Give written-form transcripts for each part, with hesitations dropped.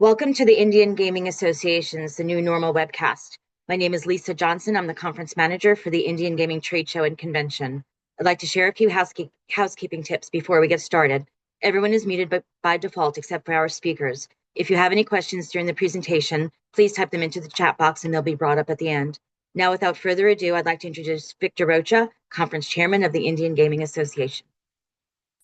Welcome to the Indian Gaming Association's The New Normal webcast. My name is Lisa Johnson. I'm the conference manager for the Indian Gaming Trade Show and Convention. I'd like to share a few housekeeping tips before we get started. Everyone is muted by default except for our speakers. If you have any questions during the presentation, please type them into the chat box and they'll be brought up at the end. Now, without further ado, I'd like to introduce Victor Rocha, conference chairman of the Indian Gaming Association.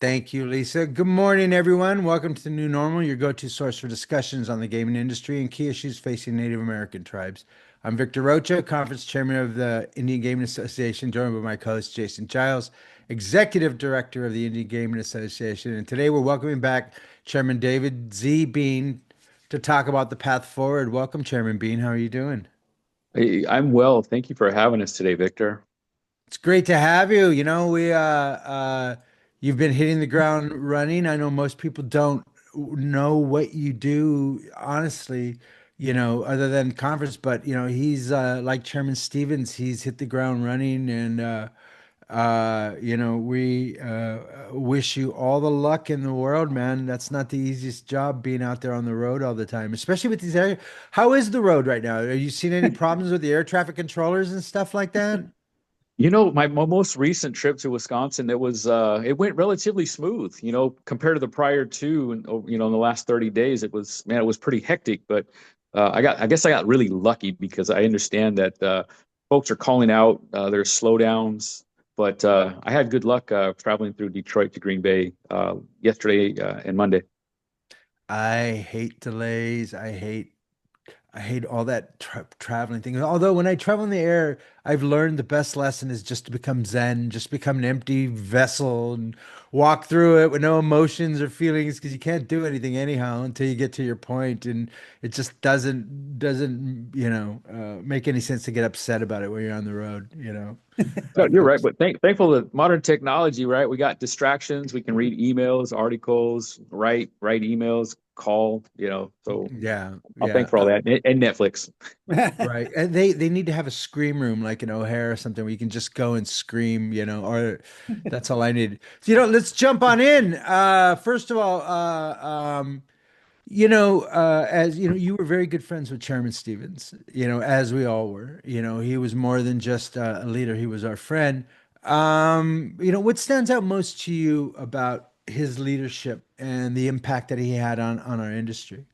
Thank you, Lisa. Good morning, everyone. Welcome to the New Normal, your go-to source for discussions on the gaming industry and key issues facing Native American tribes. I'm Victor Rocha, conference chairman of the Indian Gaming Association, joined by my co-host Jason Giles, executive director of the Indian Gaming Association. And today we're welcoming back Chairman David Z. Bean to talk about the path forward. Welcome, Chairman Bean. How are you doing? Hey, I'm well. Thank you for having us today, Victor. It's great to have you. You've been hitting the ground running. I know most people don't know what you do, honestly, other than conference, but he's like Chairman Stevens, he's hit the ground running and we wish you all the luck in the world, man. That's not the easiest job being out there on the road all the time, especially with these areas. How is the road right now? Are you seeing any problems with the air traffic controllers and stuff like that? My most recent trip to Wisconsin, it went relatively smooth, compared to the prior two, and in the last 30 days, it was pretty hectic. But I guess I got really lucky because I understand that folks are calling out their slowdowns. But I had good luck traveling through Detroit to Green Bay yesterday and Monday. I hate delays. I hate all that traveling thing. Although when I travel in the air, I've learned the best lesson is just to become Zen, just become an empty vessel and walk through it with no emotions or feelings because you can't do anything anyhow until you get to your point, and it just doesn't make any sense to get upset about it when you're on the road. No, you're right, but thankful that modern technology, right? We got distractions. We can read emails, articles, write emails, call. So Yeah, I'll yeah. thank for all that and Netflix. Right. And they need to have a scream room like in O'Hare or something where you can just go and scream, or that's all I need. So, let's jump on in. First of all, as you know, you were very good friends with Chairman Stevens, as we all were. He was more than just a leader, he was our friend. What stands out most to you about his leadership and the impact that he had on our industry?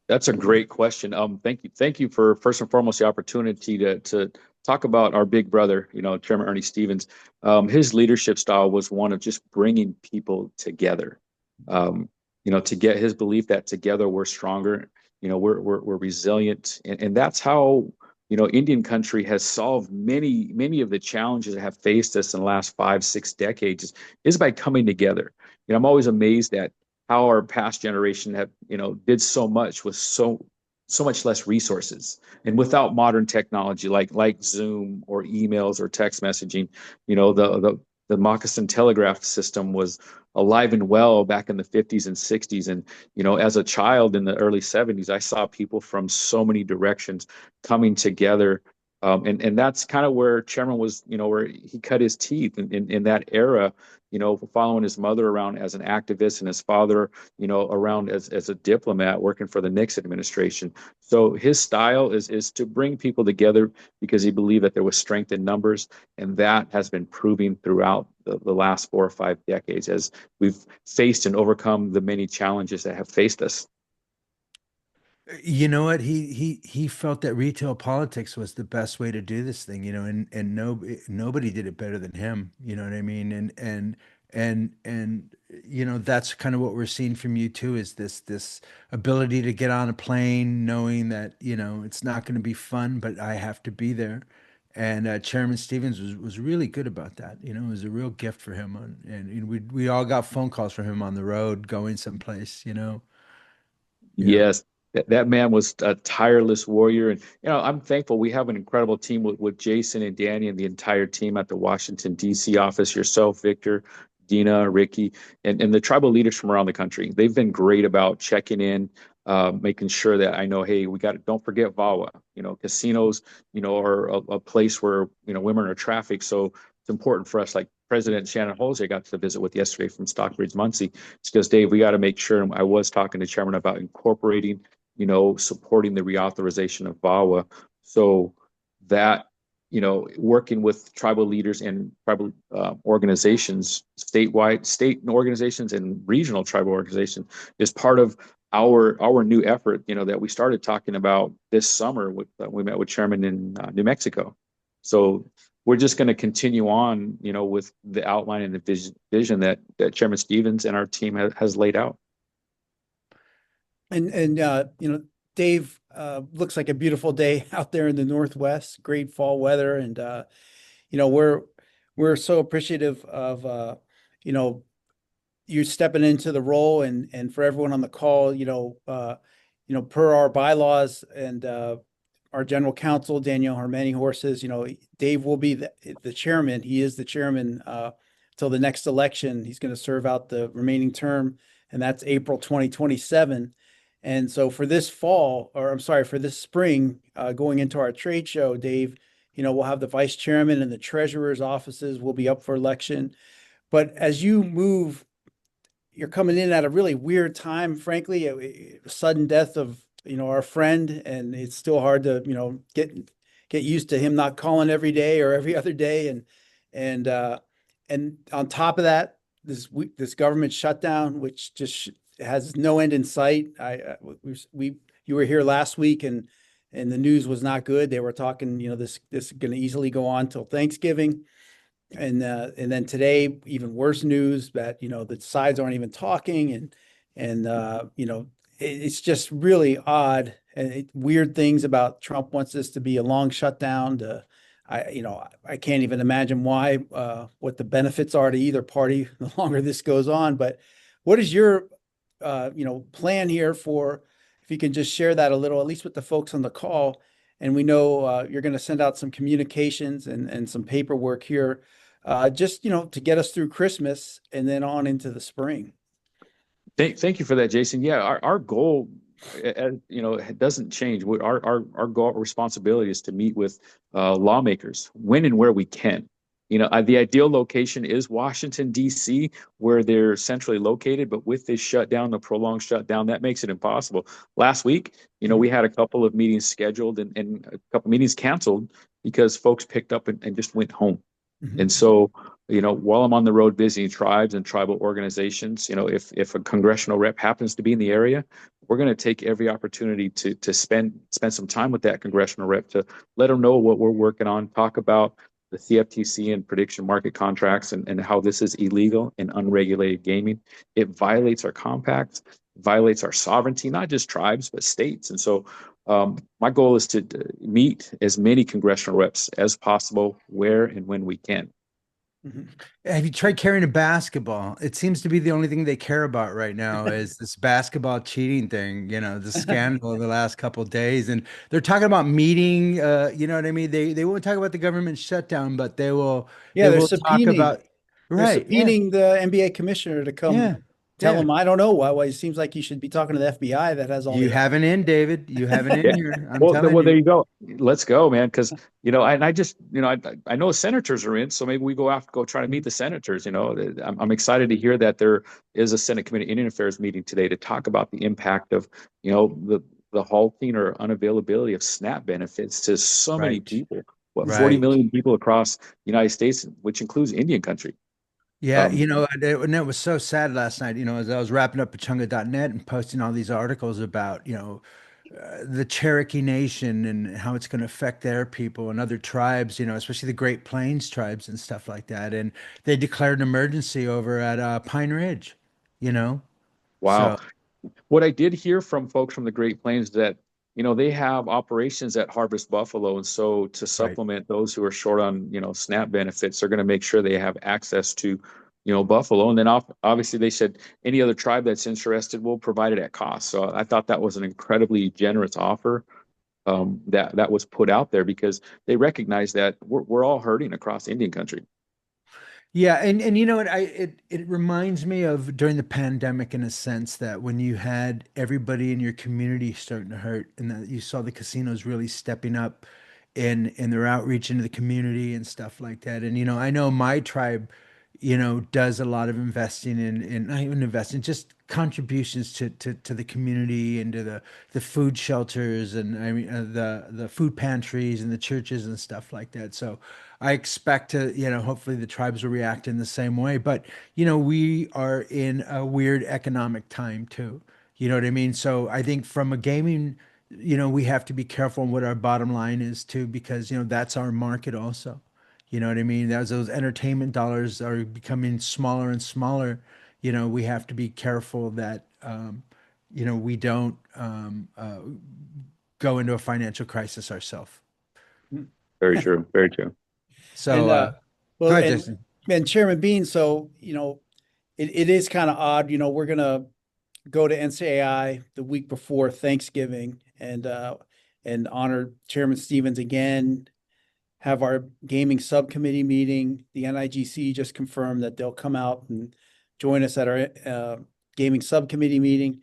That's a great question. Thank you for first and foremost the opportunity to talk about our big brother, Chairman Ernie Stevens. His leadership style was one of just bringing people together. To get his belief that together we're stronger. We're resilient, and that's how Indian country has solved many of the challenges that have faced us in the last 5 6 decades is by coming together. I'm always amazed at how our past generation have did so much with so much less resources and without modern technology like Zoom or emails or text messaging. The moccasin telegraph system was alive and well back in the 50s and 60s. And as a child in the early 70s, I saw people from so many directions coming together. And that's kind of where Chairman was, where he cut his teeth in that era, following his mother around as an activist and his father, around as a diplomat working for the Nixon administration. So his style is to bring people together because he believed that there was strength in numbers. And that has been proving throughout the last 4 or 5 decades as we've faced and overcome the many challenges that have faced us. You know what? He felt that retail politics was the best way to do this thing, and nobody did it better than him. You know what I mean? And that's kind of what we're seeing from you too, is this ability to get on a plane knowing that, it's not going to be fun, but I have to be there. And Chairman Stevens was really good about that. It was a real gift for him. And we all got phone calls from him on the road going someplace. Yeah. Yes, that man was a tireless warrior. And, I'm thankful we have an incredible team with Jason and Danny and the entire team at the Washington, D.C. office, yourself, Victor, Dina, Ricky, and the tribal leaders from around the country. They've been great about checking in, making sure that I know, hey, don't forget VAWA. Casinos, are a place where, women are trafficked. So it's important for us, like President Shannon Jose got to visit with yesterday from Stockbridge Muncie. She goes, Dave, we got to make sure. And I was talking to Chairman about incorporating, supporting the reauthorization of VAWA, so that working with tribal leaders and tribal organizations, statewide, state organizations, and regional tribal organizations is part of our new effort. That we started talking about this summer. We met with Chairman in New Mexico, so we're just going to continue on, with the outline and the vision that Chairman Stevens and our team has laid out. And Dave, looks like a beautiful day out there in the Northwest. Great fall weather, and you know, we're so appreciative of you stepping into the role, and for everyone on the call, per our bylaws and our general counsel, Danielle Hermani Horses, Dave will be the chairman. He is the chairman till the next election. He's going to serve out the remaining term, and that's April 2027. And so for this fall, or I'm sorry, for this spring, going into our trade show, Dave, we'll have the vice chairman and the treasurer's offices will be up for election. But as you move, you're coming in at a really weird time, frankly, a sudden death of, our friend, and it's still hard to, get used to him not calling every day or every other day. And on top of that, this government shutdown, which just has no end in sight. You were here last week, and the news was not good. They were talking, this is going to easily go on till Thanksgiving. And then today, even worse news that, the sides aren't even talking, and it's just really odd and weird things about Trump wants this to be a long shutdown. I can't even imagine why, what the benefits are to either party the longer this goes on. But what is your, plan here for, if you can just share that a little, at least with the folks on the call. And we know you're going to send out some communications and some paperwork here, just, to get us through Christmas and then on into the spring. Thank you for that, Jason. Yeah, our goal, it doesn't change. Our goal, responsibility is to meet with lawmakers when and where we can. The ideal location is Washington, D.C., where they're centrally located. But with this shutdown, the prolonged shutdown, that makes it impossible. Last week, we had a couple of meetings scheduled and a couple of meetings canceled because folks picked up and just went home. Mm-hmm. And so, while I'm on the road visiting tribes and tribal organizations, if a congressional rep happens to be in the area, we're going to take every opportunity to spend some time with that congressional rep to let them know what we're working on, talk about the CFTC and prediction market contracts and how this is illegal and unregulated gaming. It violates our compacts, violates our sovereignty, not just tribes, but states. And so my goal is to meet as many congressional reps as possible where and when we can. Mm-hmm. Have you tried carrying a basketball? It seems to be the only thing they care about right now is this basketball cheating thing, the scandal of the last couple of days. And they're talking about meeting, you know what I mean? They won't talk about the government shutdown, but Yeah, they will talk about, they're right. Yeah. subpoenaing the NBA commissioner to come Yeah. tell Yeah. him. I don't know why. It seems like you should be talking to the FBI that has all You the have an in, David. You have an in Yeah. here. I'm Well, telling there you. you go. Let's go, man. Because and I just, I know senators are in, so maybe we go try to meet the senators. I'm excited to hear that there is a Senate Committee on Indian Affairs meeting today to talk about the impact of, the halting or unavailability of SNAP benefits to so many Right. people. What, 40 Right. million people across the United States, which includes Indian country. Yeah, and it was so sad last night, as I was wrapping up Pachunga.net and posting all these articles about, the Cherokee Nation and how it's going to affect their people and other tribes, especially the Great Plains tribes and stuff like that. And they declared an emergency over at Pine Ridge, you know? Wow. So, What I did hear from folks from the Great Plains that, they have operations at Harvest Buffalo. And so to right. supplement those who are short on, SNAP benefits, they're going to make sure they have access to, Buffalo. And then obviously they said any other tribe that's interested will provide it at cost. So I thought that was an incredibly generous offer that was put out there because they recognize that we're all hurting across Indian country. Yeah, and you know what, it reminds me of during the pandemic in a sense that when you had everybody in your community starting to hurt and that you saw the casinos really stepping up in their outreach into the community and stuff like that. And I know my tribe, does a lot of investing in not even investing, just contributions to the community and to the food shelters and I mean the food pantries and the churches and stuff like that. So I expect to, hopefully the tribes will react in the same way. But, we are in a weird economic time too. You know what I mean? So I think from a gaming, we have to be careful on what our bottom line is too, because, that's our market also. You know what I mean? As those entertainment dollars are becoming smaller and smaller, we have to be careful that, we don't go into a financial crisis ourselves. Very true. Very true. So, And go well, ahead, Jason. and Chairman Bean, so it is kind of odd. We're gonna go to NCAI the week before Thanksgiving and honor Chairman Stevens again. Have our gaming subcommittee meeting. The NIGC just confirmed that they'll come out and join us at our gaming subcommittee meeting.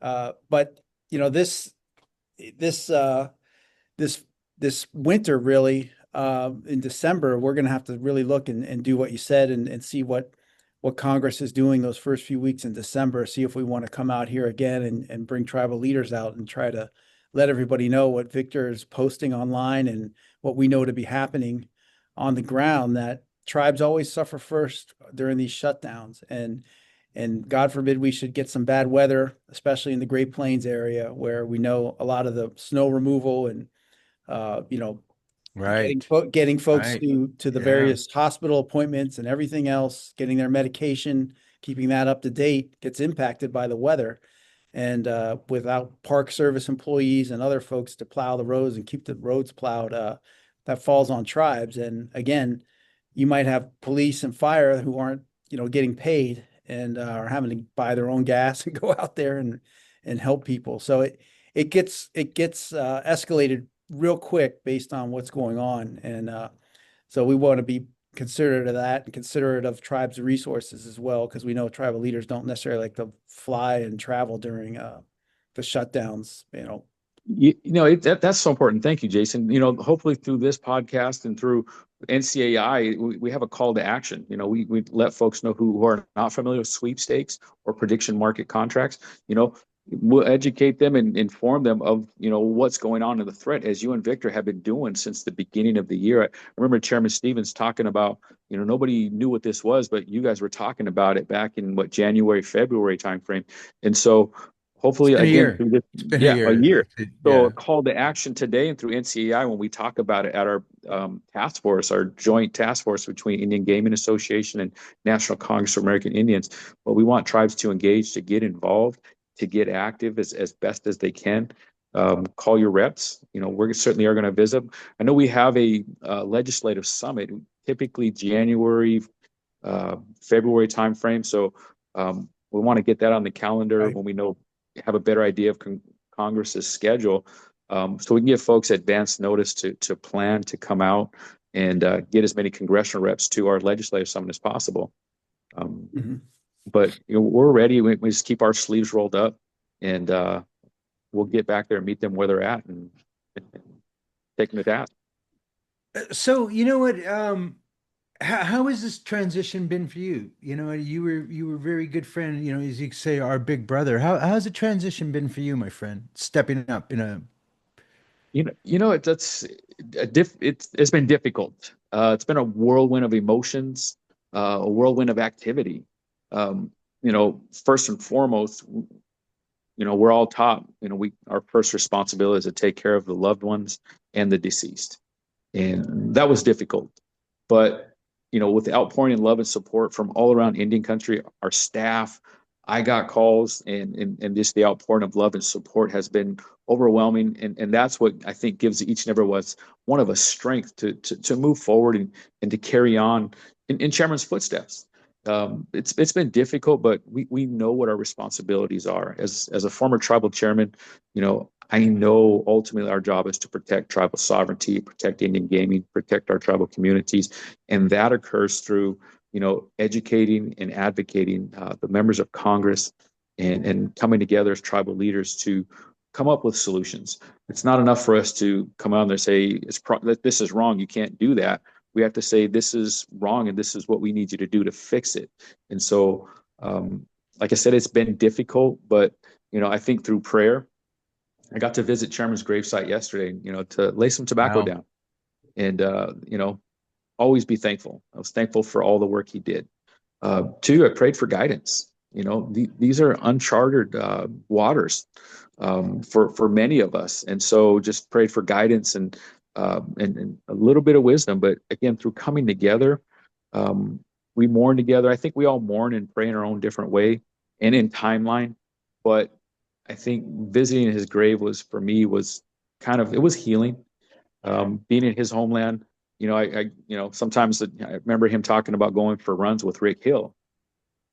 But this this winter really in December, we're going to have to really look and do what you said and see what Congress is doing those first few weeks in December. See if we want to come out here again and bring tribal leaders out and try to let everybody know what Victor is posting online and what we know to be happening on the ground, that tribes always suffer first during these shutdowns. And God forbid we should get some bad weather, especially in the Great Plains area where we know a lot of the snow removal and, Right. getting folks Right. to the Yeah. various hospital appointments and everything else, getting their medication, keeping that up to date gets impacted by the weather. And without Park Service employees and other folks to plow the roads and keep the roads plowed, that falls on tribes. And again, you might have police and fire who aren't, getting paid and are having to buy their own gas and go out there and help people. So it gets escalated real quick based on what's going on. And so we want to be considerate of that and considerate of tribes' resources as well, because we know tribal leaders don't necessarily like to fly and travel during the shutdowns. That's so important. Thank you, Jason. Hopefully through this podcast and through NCAI, we have a call to action. We let folks know who are not familiar with sweepstakes or prediction market contracts. We'll educate them and inform them of, what's going on in the threat, as you and Victor have been doing since the beginning of the year. I remember Chairman Stevens talking about, nobody knew what this was, but you guys were talking about it back in January, February timeframe. And so hopefully again, through this, It's been a year. a year. So Yeah. a call to action today and through NCAI, when we talk about it at our task force, our joint task force between Indian Gaming Association and National Congress of American Indians, but we want tribes to engage, to get involved, to get active as best as they can. Call your reps. We certainly are going to visit. I know we have a legislative summit, typically January, February timeframe. So we want to get that on the calendar when we have a better idea of Congress's schedule, so we can give folks advance notice to plan to come out and get as many congressional reps to our legislative summit as possible. But we're ready. We just keep our sleeves rolled up, and we'll get back there and meet them where they're at and take them to task. So you know what? How has this transition been for you? You were a very good friend. As you say, our big brother. How's the transition been for you, my friend? Stepping up in a. It's been difficult. It's been a whirlwind of emotions, a whirlwind of activity. First and foremost, we're all taught, our first responsibility is to take care of the loved ones and the deceased. And that was difficult. But, with the outpouring of love and support from all around Indian country, our staff, I got calls and just the outpouring of love and support has been overwhelming. And that's what I think gives each and every one of us strength to move forward and to carry on in Chairman's footsteps. It's been difficult, but we know what our responsibilities are. As a former tribal chairman, I know ultimately our job is to protect tribal sovereignty, protect Indian gaming, protect our tribal communities, and that occurs through educating and advocating the members of Congress and coming together as tribal leaders to come up with solutions. It's not enough for us to come out there and say this is wrong, you can't do that. we have to say, this is wrong and this is what we need you to do to fix it. And so, like I said, it's been difficult, but, I think through prayer, I got to visit Chairman's gravesite yesterday, to lay some tobacco Wow. down and, always be thankful. I was thankful for all the work he did. Two, I prayed for guidance. These are uncharted waters for many of us, and so just prayed for guidance and a little bit of wisdom. But again, through coming together, um, we mourn together. I think we all mourn and pray in our own different way and in timeline. But I think visiting his grave was for me was kind of, it was healing. Being in his homeland, sometimes I remember him talking about going for runs with Rick Hill.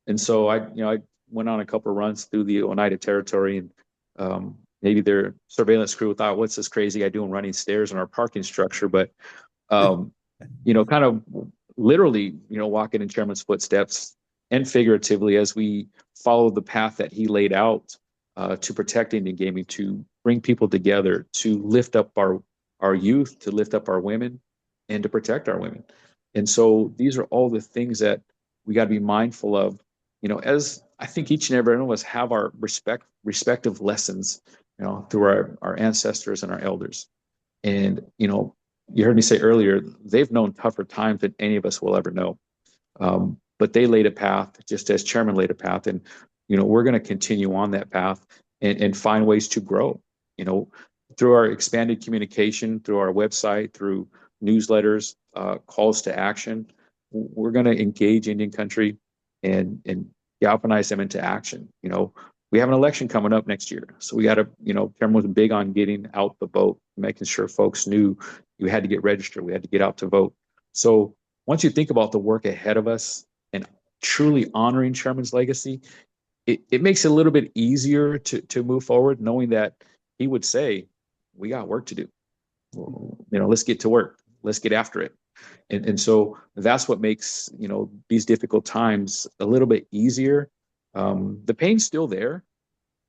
And so I went on a couple of runs through the Oneida Territory, and maybe their surveillance crew thought, "What's this crazy guy doing running stairs in our parking structure?" But kind of literally, walking in Chairman's footsteps and figuratively as we follow the path that he laid out to protect Indian gaming, to bring people together, to lift up our youth, to lift up our women, and to protect our women. And so these are all the things that we got to be mindful of, as I think each and every one of us have our respective lessons, through our ancestors and our elders. And, you heard me say earlier, they've known tougher times than any of us will ever know. But they laid a path, just as Chairman laid a path. And, we're going to continue on that path and find ways to grow, through our expanded communication, through our website, through newsletters, calls to action. We're going to engage Indian country and galvanize them into action. We have an election coming up next year, so we got to, Chairman was big on getting out the vote, making sure folks knew you had to get registered, we had to get out to vote. So once you think about the work ahead of us and truly honoring Chairman's legacy, it makes it a little bit easier to move forward, knowing that he would say, we got work to do. Let's get to work. Let's get after it. And so that's what makes, these difficult times a little bit easier. The pain's still there,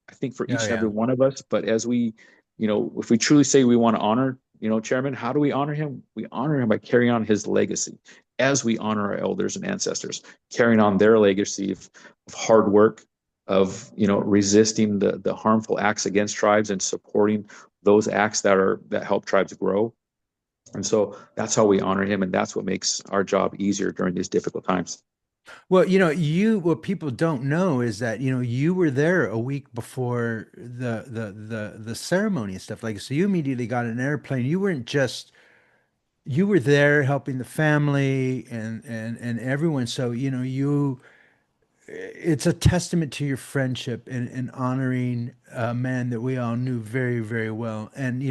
I think, for each and every one of us. But as we, if we truly say we want to honor, Chairman, how do we honor him? We honor him by carrying on his legacy as we honor our elders and ancestors, carrying on their legacy of hard work, of, resisting the harmful acts against tribes and supporting those acts that help tribes grow. And so that's how we honor him, and that's what makes our job easier during these difficult times. Well, what people don't know is that, you were there a week before the ceremony and stuff like, so you immediately got an airplane. You were there helping the family and everyone. So, it's a testament to your friendship and honoring a man that we all knew very, very well. And,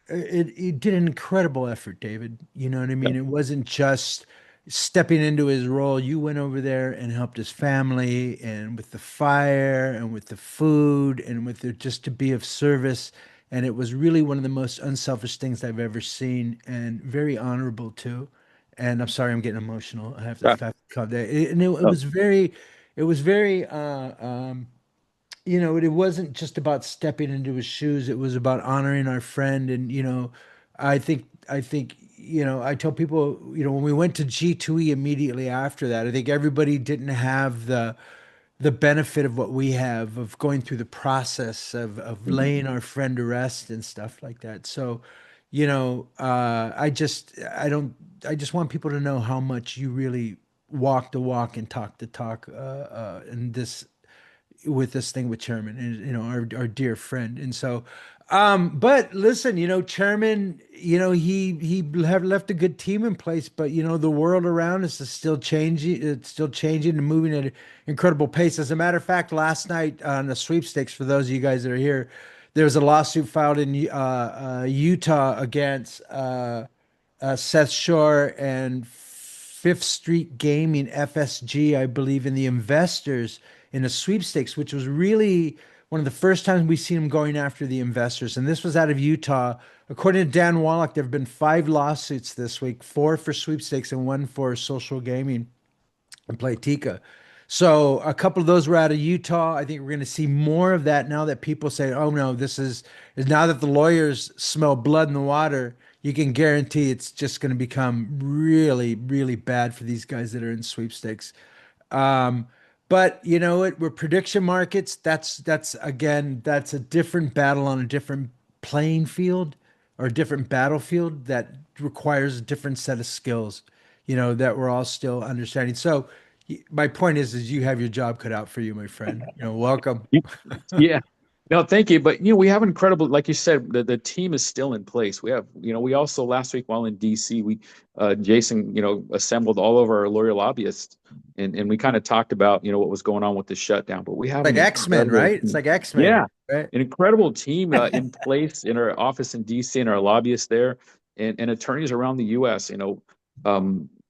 it did an incredible effort, David. You know what I mean? Yep. It wasn't just stepping into his role. You went over there and helped his family and with the fire and with the food and with the, just to be of service. And it was really one of the most unselfish things I've ever seen and very honorable too. And I'm sorry, I'm getting emotional. I have to, Yeah. have to calm down. It Oh, was very, it was very, it wasn't just about stepping into his shoes. It was about honoring our friend. And, I tell people, when we went to G2E immediately after that, I think everybody didn't have the benefit of what we have of going through the process of mhm. laying our friend to rest and stuff like that. So, I just want people to know how much you really walk the walk and talk the talk, in this with this thing with Chairman and our dear friend. And so but listen, Chairman, he have left a good team in place, but the world around us is still changing. It's still changing and moving at an incredible pace. As a matter of fact, last night on the sweepstakes, for those of you guys that are here, there was a lawsuit filed in Utah against Seth Shore and Fifth Street Gaming, FSG, I believe, in the investors in a sweepstakes, which was really one of the first times we've seen him going after the investors. And this was out of Utah. According to Dan Wallach, there have been 5 lawsuits this week, 4 for sweepstakes and 1 for social gaming and Playtika. So a couple of those were out of Utah. I think we're going to see more of that now that people say, "Oh no, this is now that the lawyers smell blood in the water." you can guarantee it's just going to become really, really bad for these guys that are in sweepstakes. Um, but you know what? We're prediction markets. That's again, that's a different battle on a different playing field or a different battlefield that requires a different set of skills, you know, that we're all still understanding. So my point is you have your job cut out for you, my friend. You know, welcome. Yeah. No, thank you. But we have incredible, like you said, the team is still in place. We have, we also last week while in DC, we Jason, assembled all of our lawyer lobbyists and we kind of talked about, what was going on with the shutdown. But we have Like an X-Men, incredible right? It's team. like X-Men, Yeah, right? an incredible team in place in our office in DC and our lobbyists there and attorneys around the US,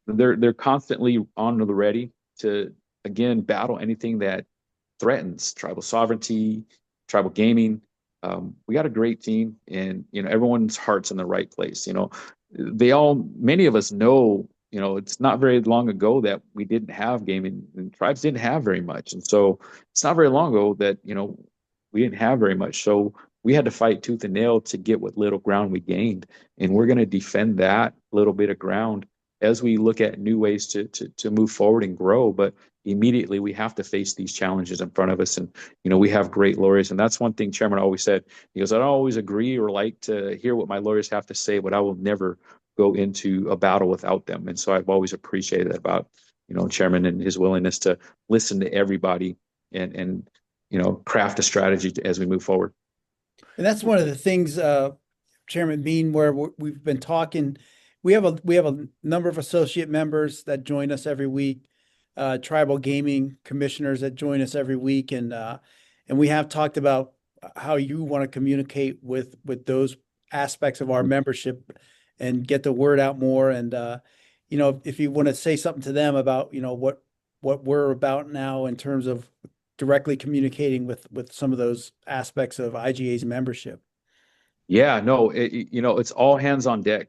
they're constantly on the ready to again battle anything that threatens tribal sovereignty, tribal gaming. We got a great team, and everyone's heart's in the right place. Many of us know, it's not very long ago that we didn't have gaming, and tribes didn't have very much, and so it's not very long ago that we didn't have very much. So we had to fight tooth and nail to get what little ground we gained, and we're going to defend that little bit of ground as we look at new ways to move forward and grow. But immediately we have to face these challenges in front of us. And, we have great lawyers. And that's one thing Chairman always said. He goes, I don't always agree or like to hear what my lawyers have to say, but I will never go into a battle without them. And so I've always appreciated that about, Chairman and his willingness to listen to everybody and craft a strategy as we move forward. And that's one of the things, Chairman Bean, where we've been talking. We have a number of associate members that join us every week, tribal gaming commissioners that join us every week, and we have talked about how you want to communicate with those aspects of our membership and get the word out more. And if you want to say something to them about what we're about now in terms of directly communicating with some of those aspects of IGA's membership. Yeah, no, it's all hands on deck.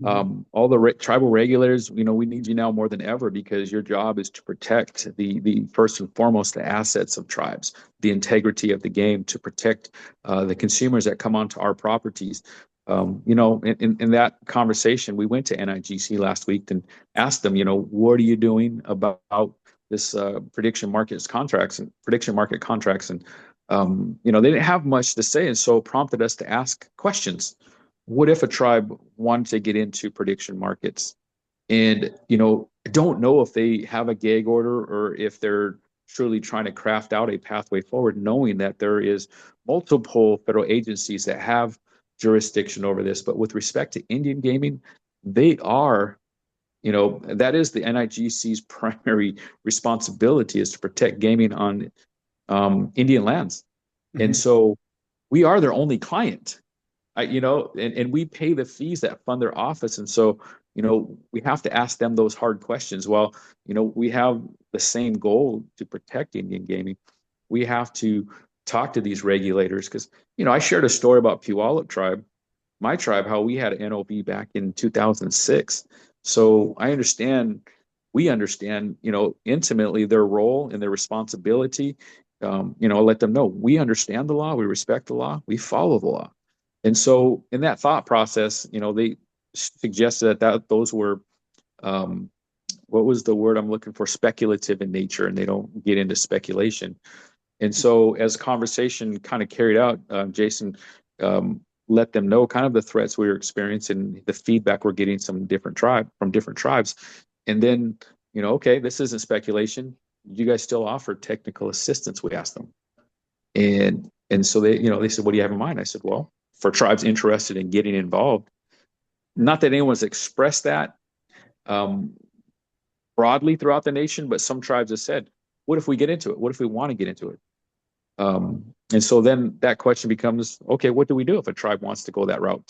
All the tribal regulators. We need you now more than ever because your job is to protect the first and foremost the assets of tribes, the integrity of the game, to protect the consumers that come onto our properties. In that conversation, we went to NIGC last week and asked them, what are you doing about this prediction market contracts and they didn't have much to say, and so it prompted us to ask questions. What if a tribe wanted to get into prediction markets? And, I don't know if they have a gag order or if they're truly trying to craft out a pathway forward, knowing that there is multiple federal agencies that have jurisdiction over this. But with respect to Indian gaming, they are, that is the NIGC's primary responsibility is to protect gaming on Indian lands. Mm-hmm. And so we are their only client, and we pay the fees that fund their office. And so, we have to ask them those hard questions. Well, we have the same goal to protect Indian gaming. We have to talk to these regulators because, I shared a story about Puyallup tribe, my tribe, how we had an NOV back in 2006. So we understand, intimately their role and their responsibility. Let them know we understand the law, we respect the law, we follow the law. And so in that thought process, they suggested that those were, what was the word I'm looking for? Speculative in nature, and they don't get into speculation. And so as conversation kind of carried out, Jason let them know kind of the threats we were experiencing, the feedback we're getting from different tribes. And then, okay, this isn't speculation. You guys still offer technical assistance? We asked them. And so they said, what do you have in mind? I said, well, for tribes interested in getting involved, not that anyone's expressed that broadly throughout the nation, but some tribes have said, what if we get into it? What if we want to get into it? And so then that question becomes, okay, what do we do if a tribe wants to go that route?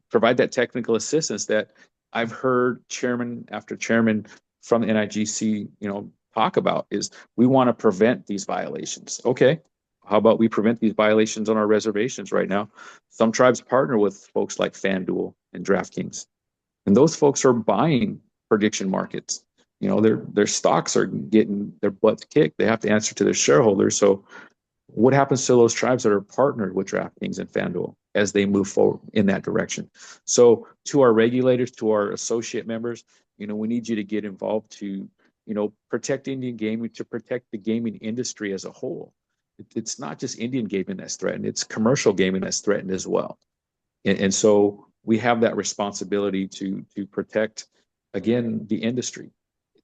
Provide that technical assistance that I've heard chairman after chairman from the NIGC, talk about is we want to prevent these violations. Okay, how about we prevent these violations on our reservations right now? Some tribes partner with folks like FanDuel and DraftKings, and those folks are buying prediction markets. Their stocks are getting their butts kicked. They have to answer to their shareholders. So what happens to those tribes that are partnered with DraftKings and FanDuel? as they move forward in that direction. So to our regulators, to our associate members, we need you to get involved to, protect Indian gaming, to protect the gaming industry as a whole. It's not just Indian gaming that's threatened, it's commercial gaming that's threatened as well. And so we have that responsibility to protect, again, the industry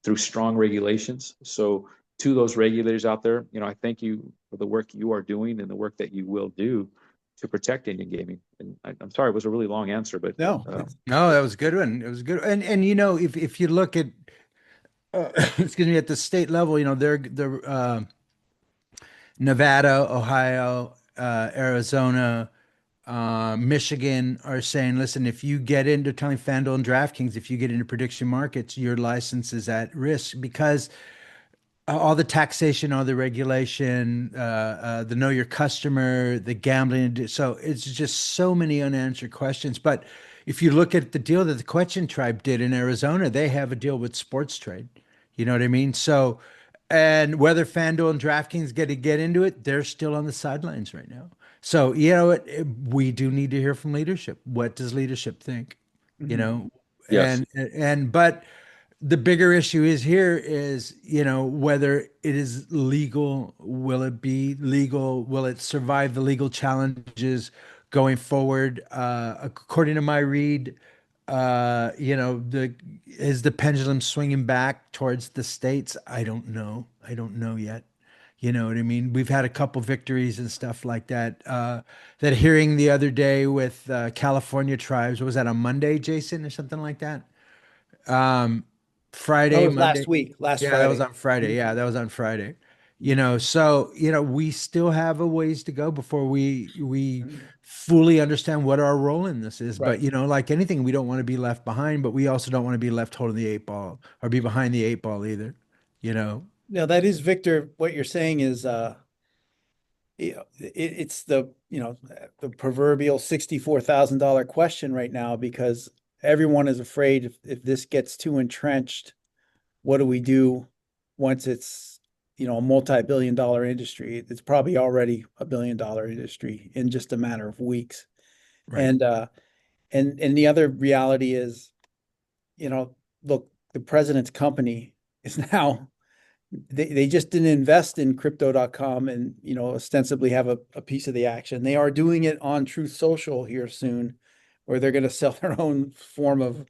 through strong regulations. So to those regulators out there, I thank you for the work you are doing and the work that you will do to protect Indian gaming. And I'm sorry, it was a really long answer, but No, No, that was a good one. It was good. And if you look at excuse me, at the state level, they're Nevada, Ohio, Arizona, Michigan are saying, listen, if you get into telling FanDuel and DraftKings, if you get into prediction markets, your license is at risk because all the taxation, all the regulation, the know your customer, the gambling. So it's just so many unanswered questions. But if you look at the deal that the Quechan tribe did in Arizona, they have a deal with sports trade. You know what I mean? So, and whether FanDuel and DraftKings get into it, they're still on the sidelines right now. So, we do need to hear from leadership. What does leadership think? You Mhm. know, yes. but the bigger issue is here is, whether it is legal, will it be legal? Will it survive the legal challenges going forward? According to my read, is the pendulum swinging back towards the states? I don't know. I don't know yet. You know what I mean? We've had a couple victories and stuff like that. That hearing the other day with California tribes, what was that, on Monday, Jason, or something like that? Um, that Friday, was Monday. last week, last Yeah, that was Friday. on Friday. Yeah, that was on Friday. So, we still have a ways to go before we Mhm. fully understand what our role in this is. But, Right. like anything, we don't want to be left behind, but we also don't want to be left holding the eight ball or be behind the eight ball either, you know. No, that is, Victor, what you're saying is it's the proverbial $64,000 question right now, because everyone is afraid if this gets too entrenched, what do we do once it's a multi-billion-dollar industry? It's probably already a billion-dollar industry in just a matter of weeks. Right. And the other reality is, look, the president's company is now, they just didn't invest in crypto.com and ostensibly have a piece of the action. They are doing it on Truth Social here soon, where they're going to sell their own form of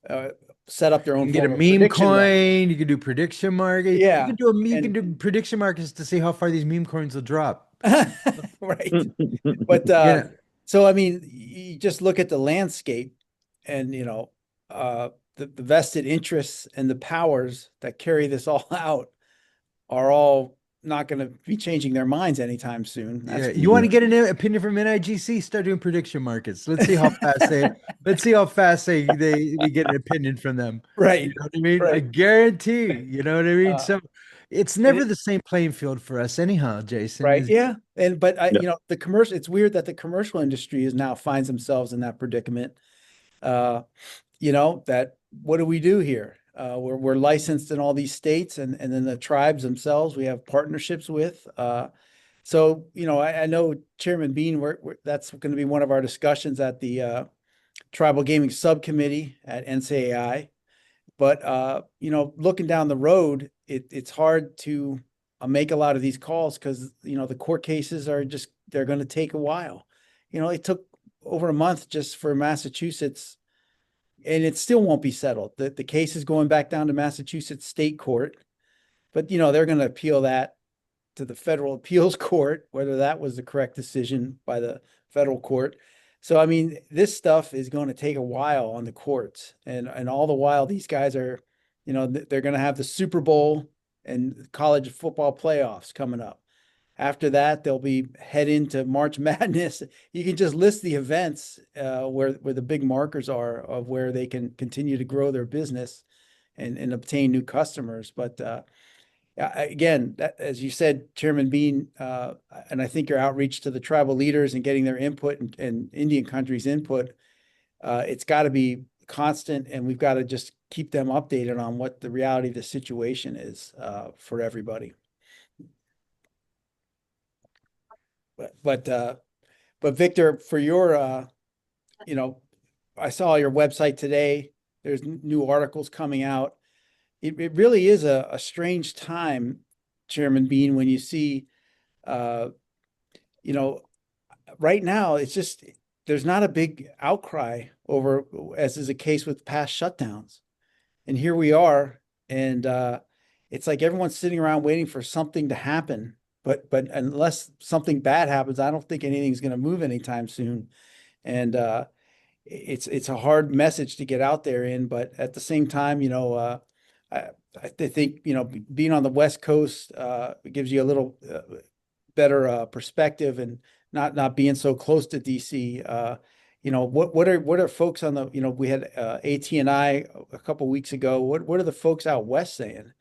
uh, set up their You own can get a form of meme prediction market. coin, you can do prediction market, Yeah. you can And do prediction markets to see how far these meme coins will drop. right. But Yeah. so I mean, you just look at the landscape, and the vested interests and the powers that carry this all out are all not going to be changing their minds anytime soon. That's Yeah, for you want to sure. get an opinion from NIGC? Start doing prediction markets. Let's see how fast we get an opinion from them. You Right. know what I mean? I Right. guarantee. You know what I mean? Uh, So it's and never it, the same playing field for us, anyhow. Jason right. is Yeah. But Yeah. the commercial, it's weird that the commercial industry is now finds themselves in that predicament. Uh, that what do we do here? We're licensed in all these states, and then the tribes themselves we have partnerships with. So I know Chairman Bean, that's going to be one of our discussions at the Tribal Gaming Subcommittee at NCAI. But looking down the road, it's hard to make a lot of these calls because the court cases they're going to take a while. It took over a month just for Massachusetts, and it still won't be settled. The case is going back down to Massachusetts State Court, but they're going to appeal that to the federal appeals court, whether that was the correct decision by the federal court. So, I mean, this stuff is going to take a while on the courts, and all the while these guys are, they're going to have the Super Bowl and college football playoffs coming up. After that, they'll be head into March Madness. You can just list the events where the big markers are of where they can continue to grow their business and obtain new customers. But again, as you said, Chairman Bean, and I think your outreach to the tribal leaders and getting their input and Indian country's input, it's got to be constant, and we've got to just keep them updated on what the reality of the situation is for everybody. But But Victor, for your, you know, I saw your website today. There's new articles coming out. It really is a strange time, Chairman Bean, when you see, uh, you know, right now it's just there's not a big outcry over, as is the case with past shutdowns. And here we are, and it's like everyone's sitting around waiting for something to happen. But unless something bad happens, I don't think anything's going to move anytime soon. And it's a hard message to get out there in, but at the same time, I, I think being on the West Coast gives you a little better perspective, and not being so close to DC. What are folks on the we had AT&I a couple weeks ago. What are the folks out west saying?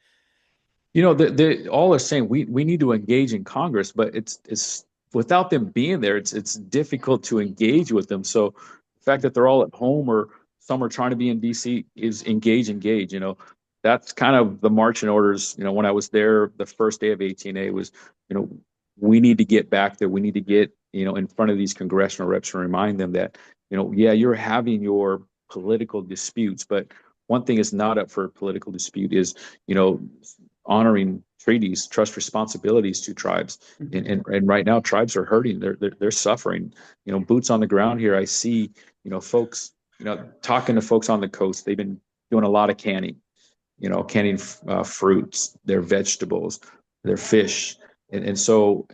They all are saying we need to engage in Congress, but it's without them being there, it's difficult to engage with them. So the fact that they're all at home or some are trying to be in DC is engage. That's kind of the marching orders. When I was there, the first day of 18A was, we need to get back there. We need to get, in front of these congressional reps and remind them that, yeah, you're having your political disputes, but one thing is not up for political dispute is, honoring treaties, trust responsibilities to tribes. And right now tribes are hurting. They're suffering. Boots on the ground here. I see, folks, talking to folks on the coast. They've been doing a lot of canning, canning fruits, their vegetables, their fish. And so,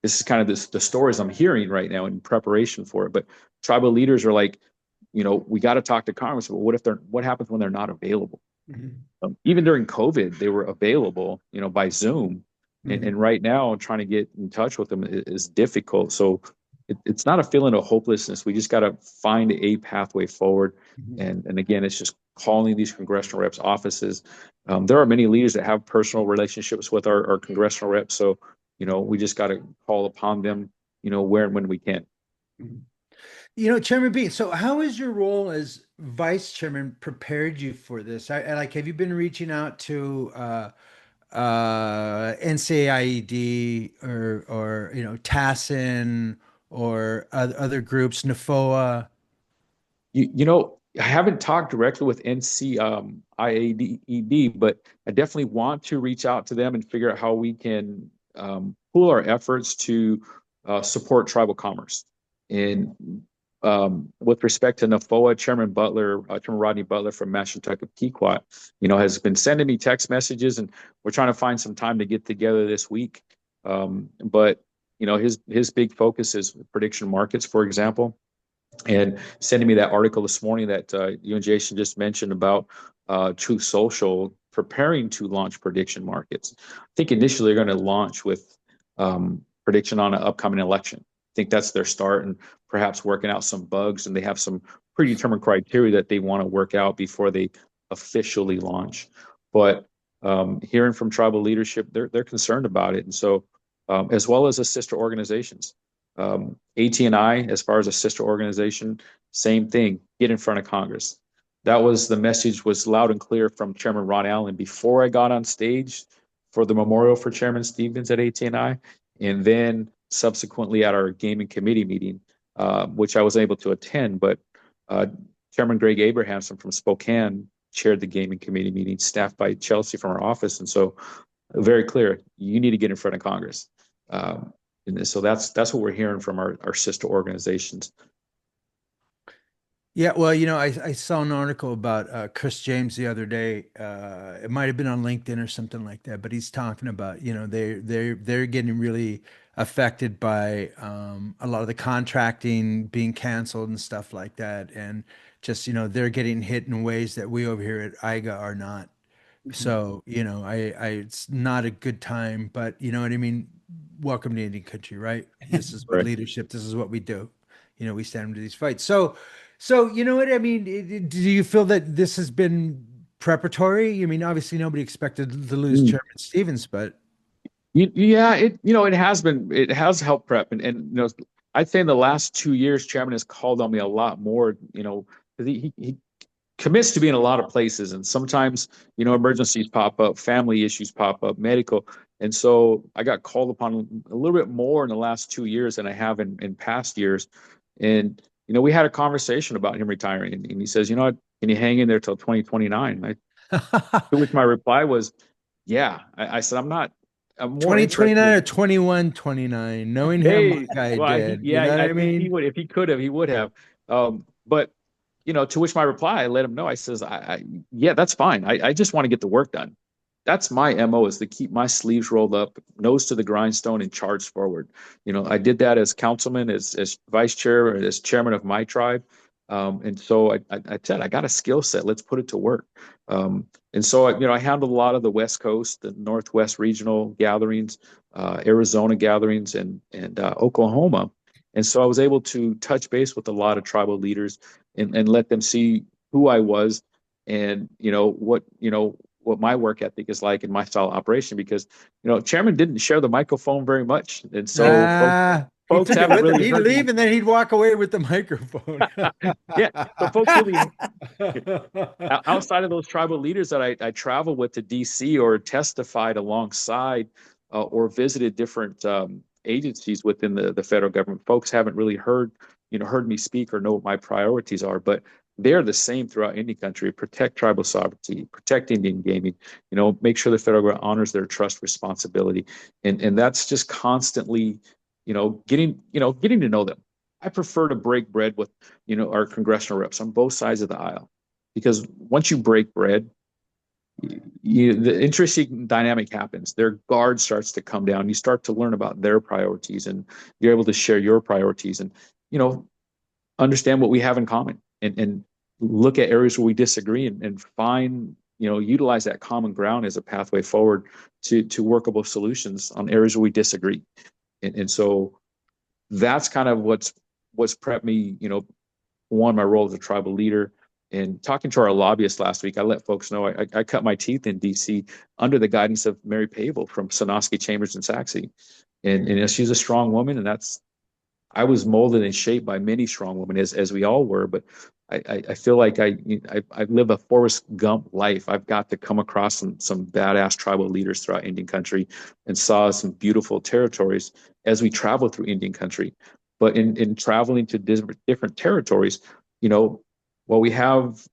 this is kind of the stories I'm hearing right now in preparation for it. But tribal leaders are like, we got to talk to Congress. But what happens when they're not available? Even during COVID, they were available, by Zoom. And right now, trying to get in touch with them is difficult. So it's not a feeling of hopelessness. We just got to find a pathway forward. And again, it's just calling these congressional reps' offices. There are many leaders that have personal relationships with our congressional reps. So, we just got to call upon them, where and when we can. Chairman B, so how has your role as vice chairman prepared you for this? Have you been reaching out to NCAIED or TASIN or other groups, NFOA? I haven't talked directly with NCIAED, but I definitely want to reach out to them and figure out how we can pool our efforts to support tribal commerce. And with respect to NFOA, Chairman Rodney Butler from Mashantucket Pequot, has been sending me text messages, and we're trying to find some time to get together this week. But his big focus is prediction markets, for example, and sending me that article this morning that you and Jason just mentioned about Truth Social preparing to launch prediction markets. I think initially they're going to launch with prediction on an upcoming election. I think that's their start, and perhaps working out some bugs, and they have some predetermined criteria that they want to work out before they officially launch. But hearing from tribal leadership, they're concerned about it, and so as well as the sister organizations, AT&I, as far as a sister organization, same thing. Get in front of Congress. That was the message, was loud and clear from Chairman Ron Allen before I got on stage for the memorial for Chairman Stevens at AT&I, and then subsequently at our gaming committee meeting, which I was able to attend. But Chairman Greg Abrahamson from Spokane chaired the gaming committee meeting, staffed by Chelsea from our office. And so very clear, you need to get in front of Congress. And so that's what we're hearing from our sister organizations. Yeah, well, I saw an article about Chris James the other day. It might have been on LinkedIn or something like that, but he's talking about, they're getting really affected by a lot of the contracting being canceled and stuff like that, and just they're getting hit in ways that we over here at IGA are not. So it's not a good time, but you know what I mean. Welcome to Indian country, right? This is what Right. leadership. This is what we do. We stand into these fights. So you know what I mean? Do you feel that this has been preparatory? I mean, obviously nobody expected to lose Chairman Stevens, but Yeah, it has been, it has helped prep. And I'd say in the last 2 years, Chairman has called on me a lot more, because he commits to be in a lot of places, and sometimes emergencies pop up, family issues pop up, medical, and so I got called upon a little bit more in the last 2 years than I have in past years. And we had a conversation about him retiring, and he says, what, can you hang in there till 2029? To which my reply was, yeah. I said, I'm more interested 2029 in. or 2129. Knowing him Hey, like I well, did, you yeah, know what I I think he mean? would, if he could have, he would have. But to which my reply, I let him know. I says, yeah, that's fine. I just want to get the work done. That's my MO, is to keep my sleeves rolled up, nose to the grindstone, and charge forward. I did that as councilman, as vice chair, as chairman of my tribe. And so I said, I got a skill set. Let's put it to work. And so I handled a lot of the West Coast, the Northwest regional gatherings, Arizona gatherings, and Oklahoma. And so I was able to touch base with a lot of tribal leaders and let them see who I was, and what my work ethic is like in my style of operation, because chairman didn't share the microphone very much, and so He folks took it haven't with him. really He'd heard me. leave and then he'd walk away with the microphone. Yeah, so folks really, outside of those tribal leaders that I travel with to DC or testified alongside, or visited different agencies within the federal government, folks haven't really heard me speak or know what my priorities are. But they're the same throughout Indian country: protect tribal sovereignty, protect Indian gaming, make sure the federal government honors their trust responsibility. And that's just constantly, getting to know them. I prefer to break bread with our congressional reps on both sides of the aisle, because once you break bread, the interesting dynamic happens. Their guard starts to come down. You start to learn about their priorities, and you're able to share your priorities, and you know understand what we have in common, and look at areas where we disagree, and find, utilize that common ground as a pathway forward to workable solutions on areas where we disagree. And so that's kind of what's prepped me, one, my role as a tribal leader. And talking to our lobbyists last week, I let folks know I cut my teeth in DC under the guidance of Mary Pavel from Sonosky Chambers and Saxe. And she's a strong woman, and I was molded and shaped by many strong women, as we all were. But I feel like I live a Forrest Gump life. I've got to come across some badass tribal leaders throughout Indian country, and saw some beautiful territories as we travel through Indian country. But in traveling to different territories, you know, while we have,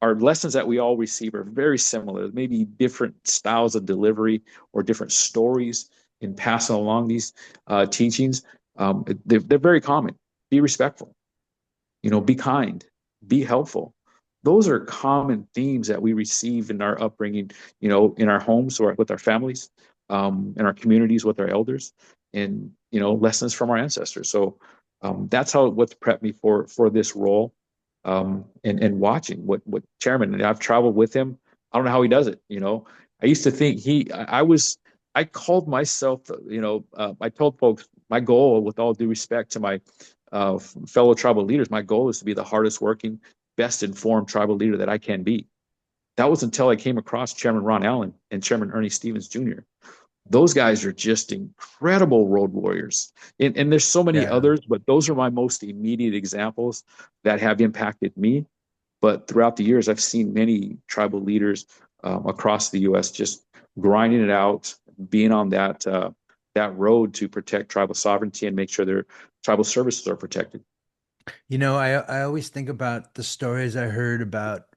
our lessons that we all receive are very similar, maybe different styles of delivery or different stories in passing along these teachings. They're very common. Be respectful, be kind, be helpful. Those are common themes that we receive in our upbringing, in our homes or with our families, in our communities with our elders, and lessons from our ancestors. So that's what's prepped me for this role, and watching what chairman. And I've traveled with him. I don't know how he does it. I used to think I called myself, I told folks my goal, with all due respect to my fellow tribal leaders, my goal is to be the hardest working, best informed tribal leader that I can be. That was until I came across Chairman Ron Allen and Chairman Ernie Stevens Jr. Those guys are just incredible road warriors. And there's so many Yeah. others, but those are my most immediate examples that have impacted me. But throughout the years, I've seen many tribal leaders across the U.S. just grinding it out, being on that road to protect tribal sovereignty and make sure their tribal services are protected. I always think about the stories I heard about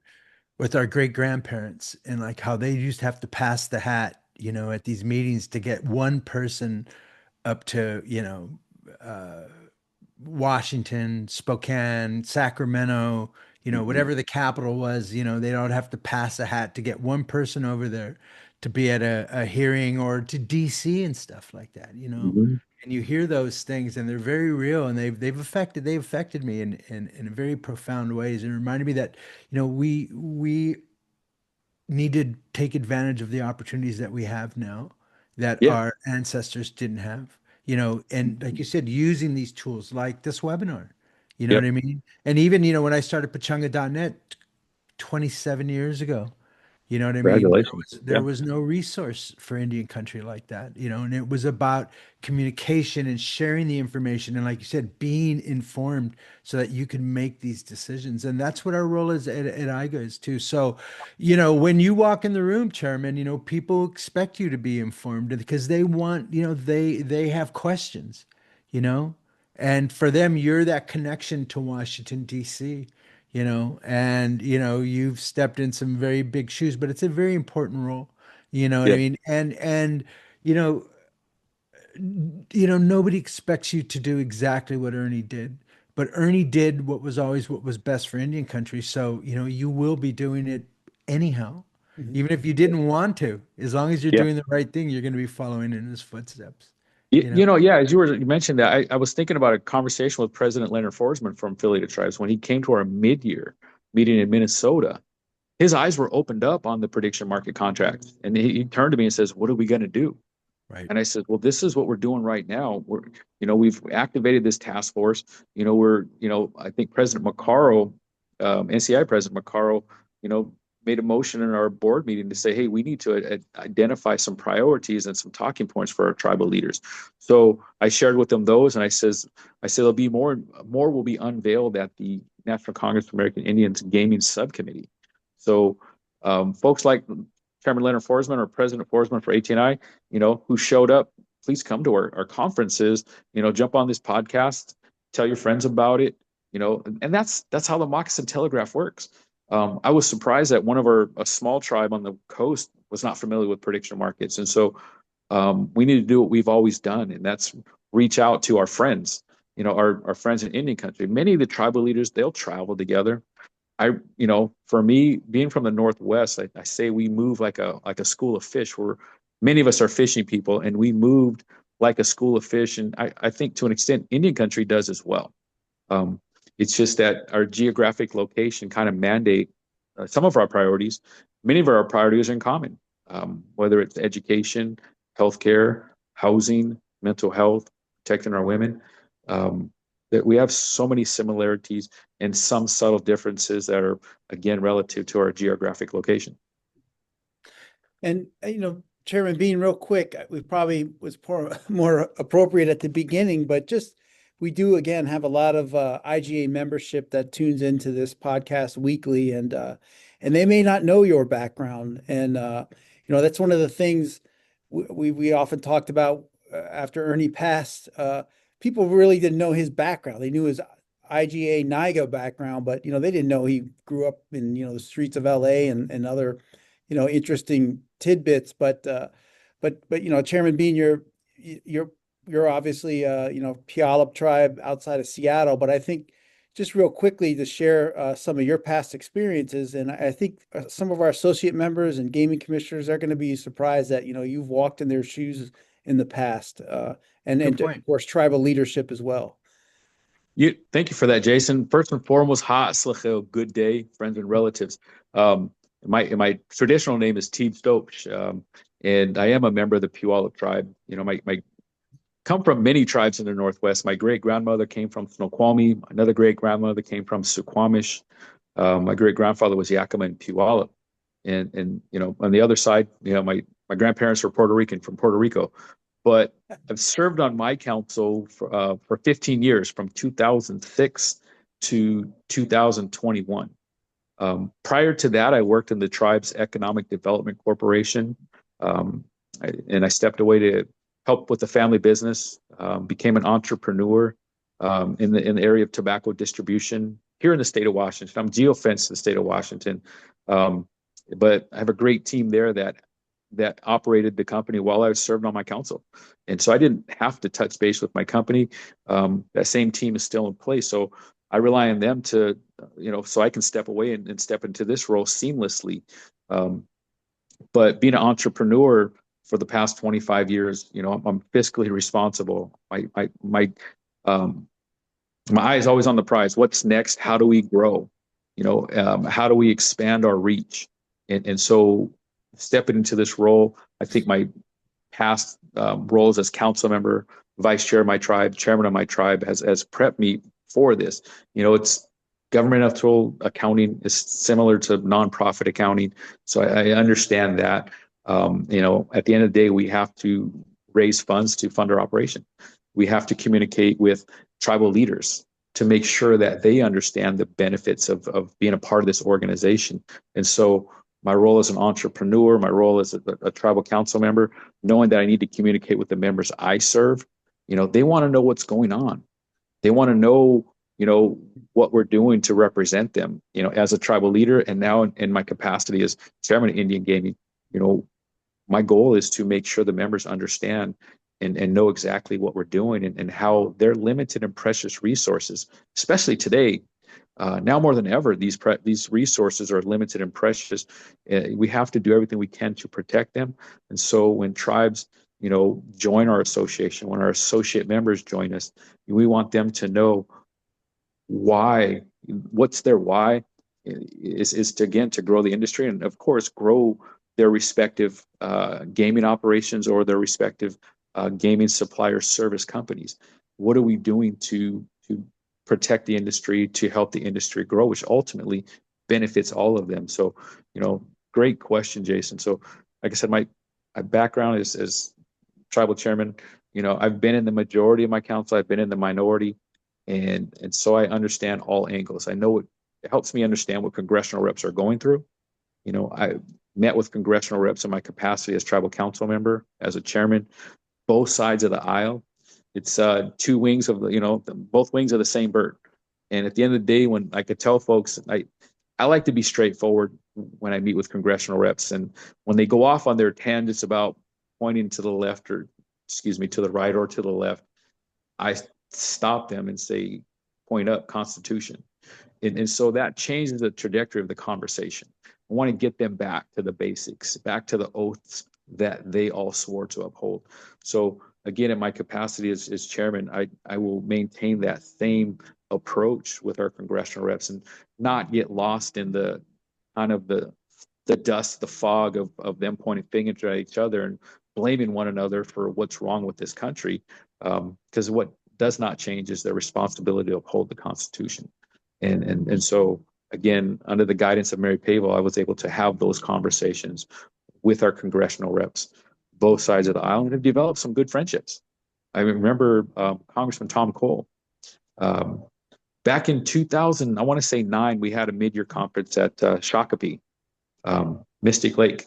with our great grandparents, and like how they used to have to pass the hat, at these meetings to get one person up to, Washington, Spokane, Sacramento, Mhm. whatever the capital was, they don't have to pass a hat to get one person over there to be at a hearing, or to DC and stuff like that. Mhm. And you hear those things, and they're very real, and they've affected me in very profound ways, and reminded me that, we need to take advantage of the opportunities that we have now that Yeah. our ancestors didn't have, and like you said, using these tools like this webinar, you know what Yep. I mean? And even, when I started Pachanga.net 27 years ago, You know what I mean? Congratulations. There Yeah. was no resource for Indian country like that, you know, and it was about communication and sharing the information. And like you said, being informed so that you can make these decisions. And that's what our role is at IGA is too. So, you know, when you walk in the room, Chairman, you know, people expect you to be informed because they want, you know, they have questions, you know, and for them, you're that connection to Washington, D.C., you know, and you know you've stepped in some very big shoes, but it's a very important role, you know what I Yeah. mean? And you know, nobody expects you to do exactly what Ernie did, but Ernie did what was best for Indian country. So you know you will be doing it anyhow, Mhm. even if you didn't want to. As long as you're Yeah. doing the right thing, you're going to be following in his footsteps. You, You know, you know, yeah, as you mentioned that, I was thinking about a conversation with President Leonard Forsman from Affiliated Tribes when he came to our mid-year meeting in Minnesota. His eyes were opened up on the prediction market contracts, and he turned to me and says, "What are we going to do?" right? And I said, "Well, this is what we're doing right now. We've activated this task force. I think President McCarroll, NCI President McCarroll, you know, made a motion in our board meeting to say, hey, we need to identify some priorities and some talking points for our tribal leaders." So I shared with them those, and I said there'll be more will be unveiled at the National Congress of American Indians Gaming Subcommittee. So folks like Chairman Leonard Forsman or President Forsman for ATNI, who showed up, please come to our conferences, jump on this podcast, tell your friends about it, and that's how the Moccasin Telegraph works. I was surprised that a small tribe on the coast was not familiar with prediction markets. And so we need to do what we've always done, and that's reach out to our friends, our friends in Indian country. Many of the tribal leaders, they'll travel together. For me, being from the Northwest, I say we move like a school of fish, where many of us are fishing people, and we moved like a school of fish. And I think to an extent, Indian country does as well. Um, it's just that our geographic location kind of mandate some of our priorities. Many of our priorities are in common, whether it's education, healthcare, housing, mental health, protecting our women. That we have so many similarities and some subtle differences that are, again, relative to our geographic location. And, Chairman Bean, real quick, we probably was more appropriate at the beginning, but just we do again have a lot of IGA membership that tunes into this podcast weekly, and they may not know your background, and that's one of the things we often talked about after Ernie passed. People really didn't know his background. They knew his IGA NIGA background, but they didn't know he grew up in the streets of LA and other interesting tidbits. But Chairman Bean, you're obviously Puyallup tribe outside of Seattle, but I think just real quickly to share some of your past experiences, and I think some of our associate members and gaming commissioners are going to be surprised that you've walked in their shoes in the past, and Good of point. course tribal leadership as well. Thank you for that, Jason. First and foremost, good day, friends and relatives. My traditional name is Teeb Stokes, and I am a member of the Puyallup tribe. My come from many tribes in the Northwest. My great grandmother came from Snoqualmie. Another great grandmother came from Suquamish. My great grandfather was Yakima and Puyallup, and on the other side, my grandparents were Puerto Rican from Puerto Rico. But I've served on my council for 15 years, from 2006 to 2021. Prior to that, I worked in the tribe's Economic Development Corporation, and I stepped away to help with the family business. Became an entrepreneur in the area of tobacco distribution here in the state of Washington. I'm geofenced to the state of Washington, but I have a great team there that operated the company while I was serving on my council, and so I didn't have to touch base with my company. That same team is still in place, so I rely on them to, so I can step away and step into this role seamlessly. But being an entrepreneur for the past 25 years, I'm fiscally responsible. Um, my eye is always on the prize. What's next? How do we grow? How do we expand our reach? And so stepping into this role, I think my past roles as council member, vice chair of my tribe, chairman of my tribe has prepped me for this. It's governmental accounting is similar to nonprofit accounting. So I understand that. At the end of the day, we have to raise funds to fund our operation. We have to communicate with tribal leaders to make sure that they understand the benefits of being a part of this organization. And so my role as an entrepreneur, my role as a tribal council member, knowing that I need to communicate with the members I serve, they want to know what's going on. They want to know, what we're doing to represent them, as a tribal leader. And now in my capacity as chairman of Indian Gaming, my goal is to make sure the members understand and know exactly what we're doing and how their limited and precious resources, especially today, now more than ever, these resources are limited and precious. We have to do everything we can to protect them. And so when tribes, join our association, when our associate members join us, we want them to know why. What's their why? Is to, again, to grow the industry and of course grow their respective gaming operations or their respective gaming supplier service companies. What are we doing to protect the industry, to help the industry grow, which ultimately benefits all of them? So, great question, Jason. So, like I said, my background is as tribal chairman. I've been in the majority of my council. I've been in the minority, and so I understand all angles. I know it helps me understand what congressional reps are going through. I met with congressional reps in my capacity as tribal council member, as a chairman, both sides of the aisle. It's two wings of both wings of the same bird. And at the end of the day, when I could tell folks, I like to be straightforward when I meet with congressional reps, and when they go off on their tangents about pointing to the left or, excuse me, to the right or to the left, I stop them and say, point up, Constitution. And so that changes the trajectory of the conversation. I want to get them back to the basics, back to the oaths that they all swore to uphold. So again, in my capacity as chairman, I will maintain that same approach with our congressional reps and not get lost in the kind of the dust, the fog of them pointing fingers at each other and blaming one another for what's wrong with this country. Because what does not change is their responsibility to uphold the Constitution. And so again, under the guidance of Mary Pavel, I was able to have those conversations with our congressional reps, both sides of the aisle, and have developed some good friendships. I remember Congressman Tom Cole. Back in 2000, I want to say 9, we had a mid-year conference at Shakopee, Mystic Lake.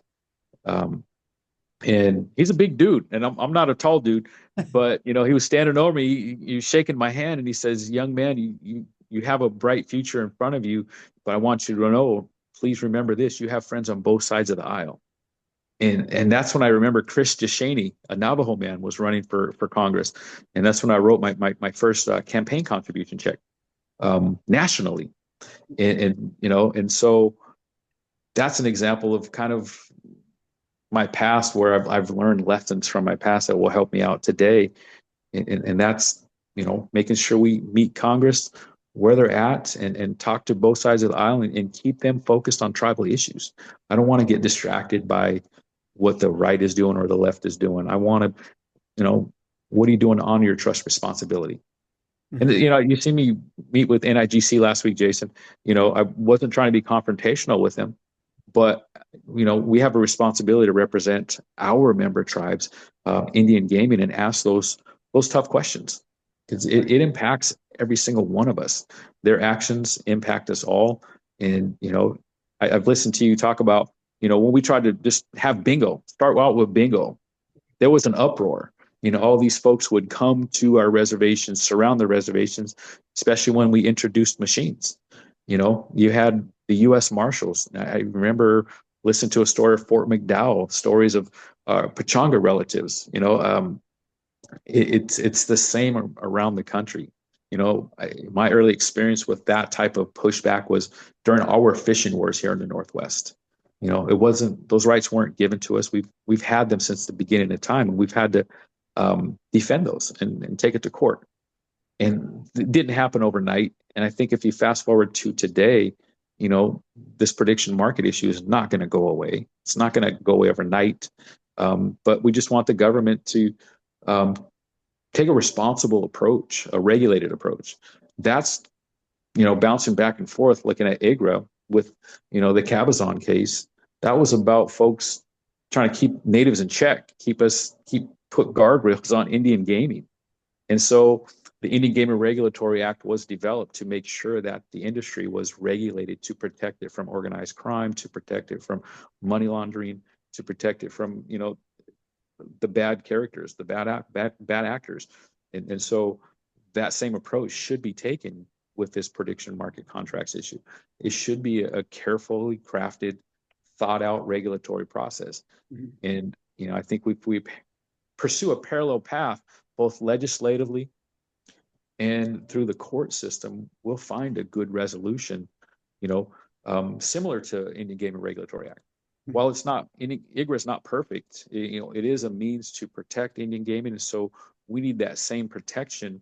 And he's a big dude, and I'm not a tall dude, but he was standing over me, he was shaking my hand, and he says, "Young man, you have a bright future in front of you, but I want you to know, please remember this: you have friends on both sides of the aisle." And that's when I remember Chris DeShaney, a Navajo man, was running for Congress, and that's when I wrote my first campaign contribution check nationally, and so that's an example of kind of my past where I've learned lessons from my past that will help me out today. And that's, making sure we meet Congress where they're at and talk to both sides of the aisle and keep them focused on tribal issues. I don't want to get distracted by what the right is doing or the left is doing. I want to, what are you doing to honor your trust responsibility? And, you see me meet with NIGC last week, Jason. I wasn't trying to be confrontational with them, but we have a responsibility to represent our member tribes, Indian gaming, and ask those tough questions, because it impacts every single one of us. Their actions impact us all. And I've listened to you talk about when we tried to just have bingo, start out with bingo, there was an uproar. All these folks would come to our reservations, surround the reservations, especially when we introduced machines. You had the U.S. Marshals. I remember listening to a story of Fort McDowell, stories of Pechanga relatives. It's the same around the country. My early experience with that type of pushback was during our fishing wars here in the Northwest. It wasn't, those rights weren't given to us. We've had them since the beginning of time, and we've had to defend those and take it to court. And it didn't happen overnight. And I think if you fast forward to today, this prediction market issue is not going to go away. It's not going to go away overnight. But we just want the government to take a responsible approach, a regulated approach. That's bouncing back and forth, looking at IGRA with, the Cabazon case, that was about folks trying to keep natives in check, put guardrails on Indian gaming. And so the Indian Gaming Regulatory Act was developed to make sure that the industry was regulated, to protect it from organized crime, to protect it from money laundering, to protect it from, the bad characters, the bad actors. And so that same approach should be taken with this prediction market contracts issue. It should be a carefully crafted, thought out regulatory process. Mhm. And, I think we pursue a parallel path, both legislatively and through the court system, we'll find a good resolution, similar to Indian Gaming Regulatory Act. While IGRA is not perfect, it is a means to protect Indian gaming. And so we need that same protection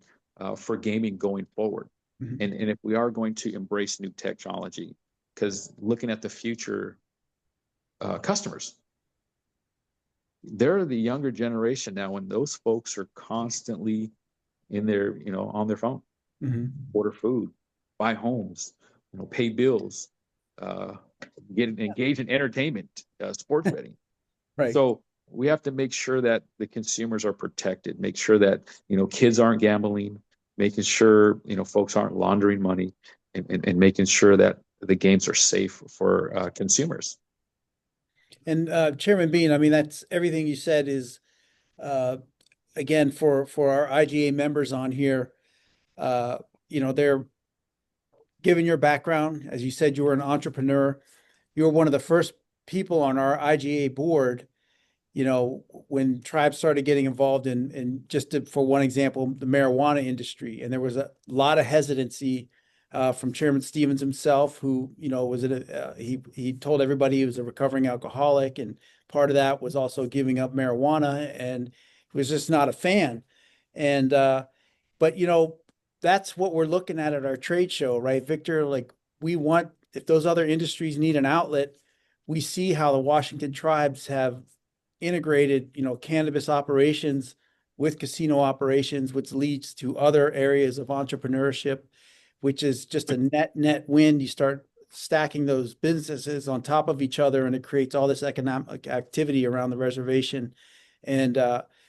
for gaming going forward. Mhm. And if we are going to embrace new technology, because looking at the future customers, they're the younger generation now, and those folks are constantly in their, on their phone, Mhm. order food, buy homes, pay bills, get engaged in entertainment, sports betting. Right. So we have to make sure that the consumers are protected, make sure that, kids aren't gambling, making sure, folks aren't laundering money, and making sure that the games are safe for consumers. And Chairman Bean, I mean, that's everything you said is, again, for our IGA members on here, they're given your background. As you said, you were an entrepreneur. You were one of the first people on our IGA board, when tribes started getting involved in for one example, the marijuana industry. And there was a lot of hesitancy from Chairman Stevens himself, who, he told everybody he was a recovering alcoholic. And part of that was also giving up marijuana, and he was just not a fan. And, but, that's what we're looking at our trade show, right, Victor? Like, if those other industries need an outlet, we see how the Washington tribes have integrated, cannabis operations with casino operations, which leads to other areas of entrepreneurship, which is just a net win. You start stacking those businesses on top of each other, and it creates all this economic activity around the reservation. And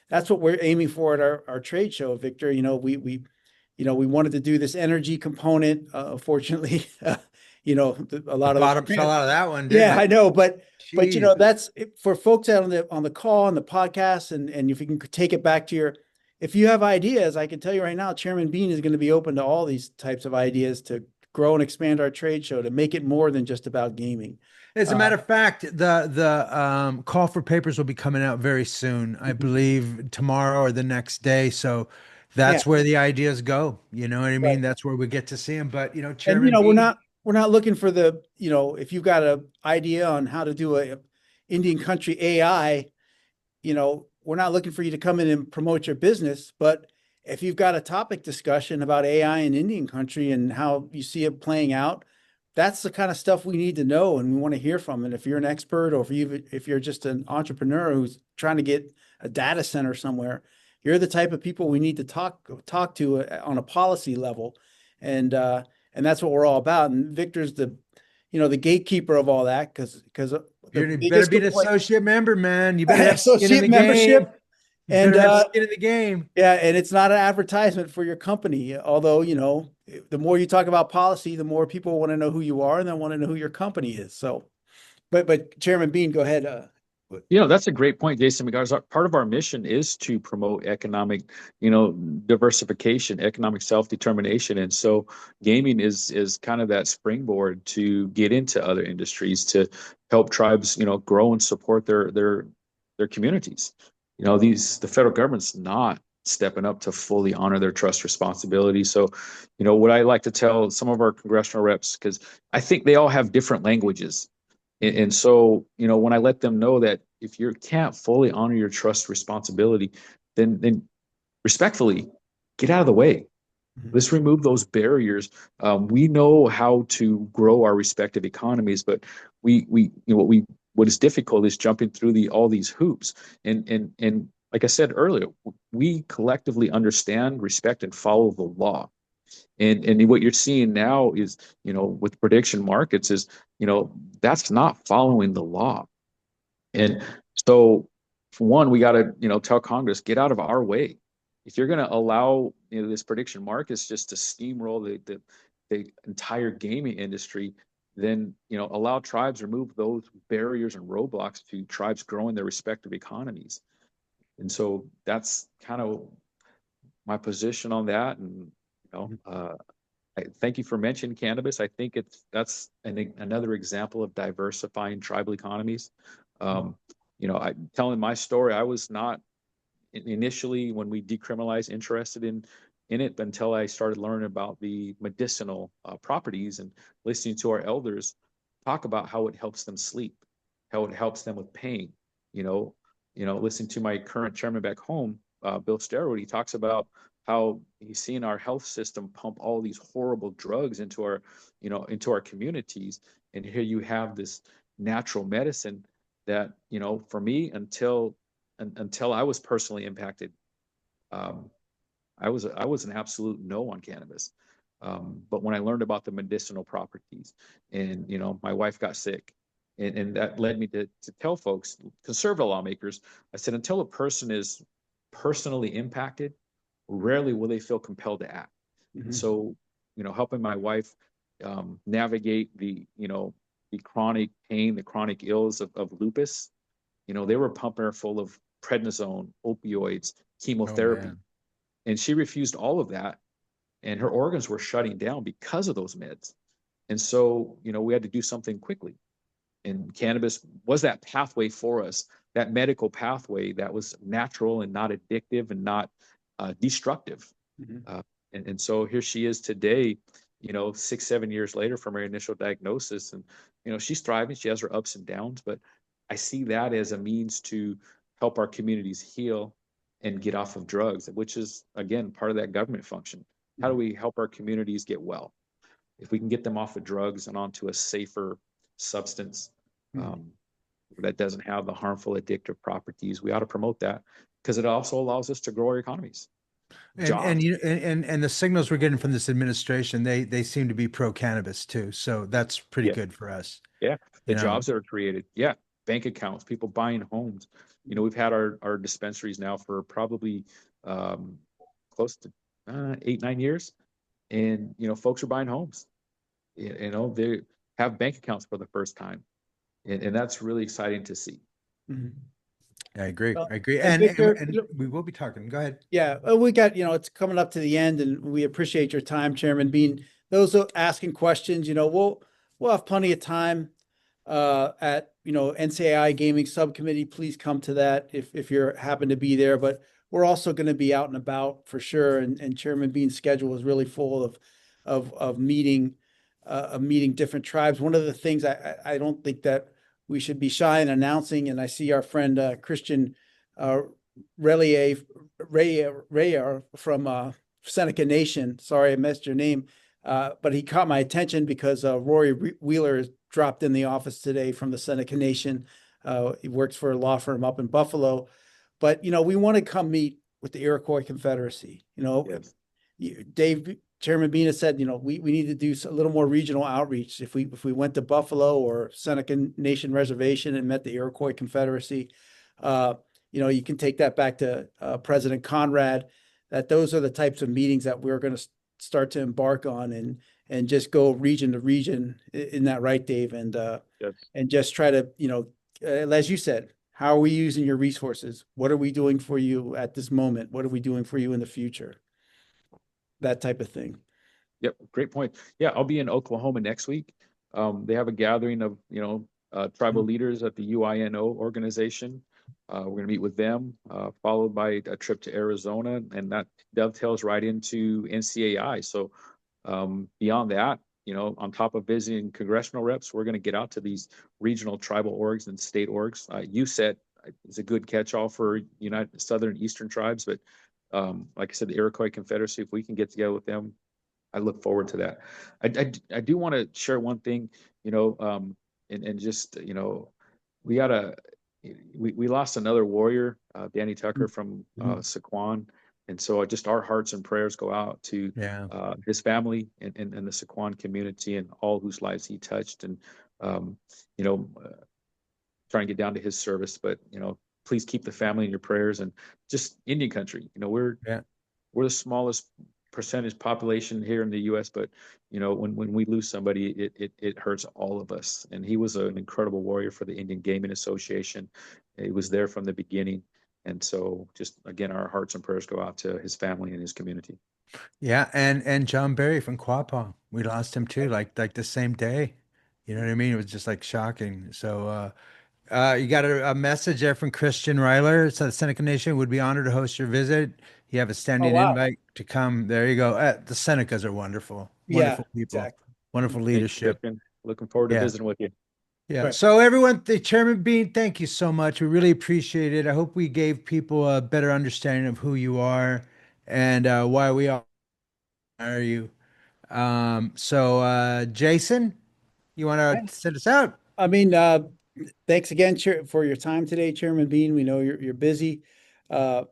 that's what we're aiming for at our trade show, Victor. We wanted to do this energy component. Unfortunately, a lot of Bottom fell out of that one, didn't yeah, it? I know, but Jesus. that's for folks out on the call and the podcast, and if you can take it back to if you have ideas, I can tell you right now, Chairman Bean is going to be open to all these types of ideas to grow and expand our trade show, to make it more than just about gaming. As a matter of fact, the call for papers will be coming out very soon. I believe tomorrow or the next day. So that's Yeah. where the ideas go. You know what I mean? Right. That's where we get to see them. But And Chairman we're Bean, not looking for if you've got an idea on how to do a Indian country AI, we're not looking for you to come in and promote your business, but if you've got a topic discussion about AI in Indian country and how you see it playing out, that's the kind of stuff we need to know and we want to hear from. And if you're an expert, or if you're just an entrepreneur who's trying to get a data center somewhere, you're the type of people we need to talk to on a policy level. And that's what we're all about. And Victor's the gatekeeper of all that, because you better be an associate member, man. You better have skin in associate the membership. game. You better have skin in the game. Yeah, and it's not an advertisement for your company. Although, the more you talk about policy, the more people want to know who you are, and they want to know who your company is. So, but Chairman Bean, go ahead. That's a great point, Jason. Because part of our mission is to promote economic, diversification, economic self-determination. And so gaming is kind of that springboard to get into other industries, to help tribes, grow and support their communities. The federal government's not stepping up to fully honor their trust responsibility. So, what I like to tell some of our congressional reps, because I think they all have different languages. And so, when I let them know that if you can't fully honor your trust responsibility, then respectfully get out of the way. Let's remove those barriers. We know how to grow our respective economies, but what is difficult is jumping through all these hoops. And like I said earlier, we collectively understand, respect, and follow the law. And what you're seeing now is, with prediction markets is, that's not following the law. And so, for one, we got to, tell Congress, get out of our way. If you're going to allow, this prediction markets just to steamroll the entire gaming industry, then, allow tribes, remove those barriers and roadblocks to tribes growing their respective economies. And so that's kind of my position on that. And, thank you for mentioning cannabis. I think that's another example of diversifying tribal economies. Telling my story, I was not initially, when we decriminalized, interested in it, but until I started learning about the medicinal properties and listening to our elders talk about how it helps them sleep, how it helps them with pain. Listening to my current chairman back home, Bill Starwood, he talks about how he's seen our health system pump all these horrible drugs into our communities, and here you have this natural medicine that, for me, until I was personally impacted, I was an absolute no on cannabis. But when I learned about the medicinal properties, and my wife got sick, and that led me to tell folks, conservative lawmakers, I said, until a person is personally impacted, rarely will they feel compelled to act. Mm-hmm. So, helping my wife navigate the chronic pain, the chronic ills of lupus, they were pumping her full of prednisone, opioids, chemotherapy. Oh, and she refused all of that. And her organs were shutting down because of those meds. And so, we had to do something quickly. And cannabis was that pathway for us, that medical pathway that was natural and not addictive and not destructive. Mm-hmm. And so here she is today, 6-7 years later from her initial diagnosis. And, she's thriving. She has her ups and downs, but I see that as a means to help our communities heal and get off of drugs, which is, again, part of that government function. How do we help our communities get well? If we can get them off of drugs and onto a safer substance that doesn't have the harmful addictive properties, we ought to promote that, because it also allows us to grow our economies. And the signals we're getting from this administration, they seem to be pro cannabis too. So that's pretty good for us. Yeah. The jobs that are created. Yeah. Bank accounts, people buying homes. We've had our dispensaries now for probably close to 8-9 years. And, folks are buying homes. They have bank accounts for the first time. And that's really exciting to see. Mm-hmm. I agree. I agree. And we will be talking. Go ahead. Yeah, we got, it's coming up to the end, and we appreciate your time, Chairman Bean. Those asking questions, we'll have plenty of time at, NCAI Gaming Subcommittee. Please come to that if you happen to be there. But we're also going to be out and about for sure. And Chairman Bean's schedule is really full of meeting different tribes. One of the things I don't think that we should be shy in announcing, and I see our friend Christian Relier from Seneca Nation. Sorry, I missed your name. But he caught my attention because Rory Wheeler dropped in the office today from the Seneca Nation. He works for a law firm up in Buffalo. But, we want to come meet with the Iroquois Confederacy. Yes. Dave, Chairman Bean said, we need to do a little more regional outreach. If we went to Buffalo or Seneca Nation Reservation and met the Iroquois Confederacy, you can take that back to President Conrad, that those are the types of meetings that we're going to start to embark on and just go region to region. Isn't that right, Dave? And yes. And just try to, as you said, how are we using your resources? What are we doing for you at this moment? What are we doing for you in the future? That type of thing. Yep. Great point. Yeah. I'll be in Oklahoma next week. They have a gathering of, tribal leaders at the UINO organization. We're going to meet with them, followed by a trip to Arizona, and that dovetails right into NCAI. So beyond that, on top of visiting congressional reps, we're going to get out to these regional tribal orgs and state orgs. USET is a good catch-all for United Southern Eastern tribes, but like I said, the Iroquois Confederacy, if we can get together with them, I look forward to that. I do want to share one thing, and just, we lost another warrior, Danny Tucker from Saquon. And so just our hearts and prayers go out to Yeah. his family and the Saquon community and all whose lives he touched. And, um, you know, try and get down to his service, but, please keep the family in your prayers and just Indian country. Yeah. We're the smallest percentage population here in the U.S., but when we lose somebody, it hurts all of us. And he was an incredible warrior for the Indian Gaming Association. He was there from the beginning, and so just again, our hearts and prayers go out to his family and his community. Yeah, and John Barry from Quapaw, we lost him too, like the same day. You know what I mean? It was just like shocking. So you got a message there from Christian Ryler. So the Seneca Nation would be honored to host your visit. You have a Oh, standing wow. invite to come. There you go. The Senecas are wonderful, Yeah, wonderful people, exactly. wonderful Thank you, leadership. Christian. Looking forward to Yeah. visiting with you. Yeah. Right. So everyone, the Chairman Bean, thank you so much. We really appreciate it. I hope we gave people a better understanding of who you are and why we all honor you. Jason, you want to send us out? I mean, thanks again, for your time today, Chairman Bean. We know you're busy. Uh,